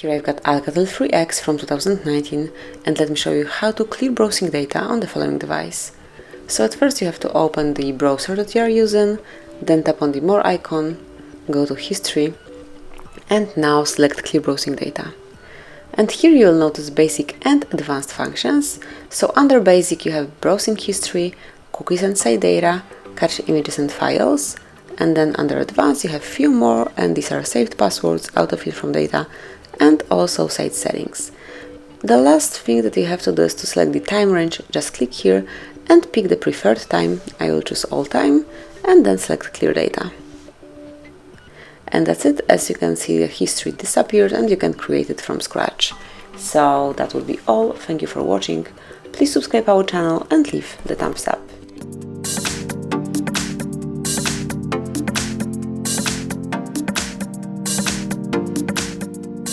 Here I've got ALCATEL 3X from 2019, and let me show you how to clear browsing data on the following device. So at first you have to open the browser that you are using, then tap on the More icon, go to History, and now select Clear Browsing Data. And here you will notice Basic and Advanced functions. So under Basic you have Browsing History, Cookies and Site Data, Cache Images and Files, and then under Advanced you have few more, and these are Saved Passwords, Autofill from Data, and also Site Settings. The last thing that you have to do is to select the time range. Just click here and pick the preferred time. I will choose all time and then select Clear Data. And that's it. As you can see, the history disappeared and you can create it from scratch. So that would be all. Thank you for watching. Please subscribe our channel and leave the thumbs up.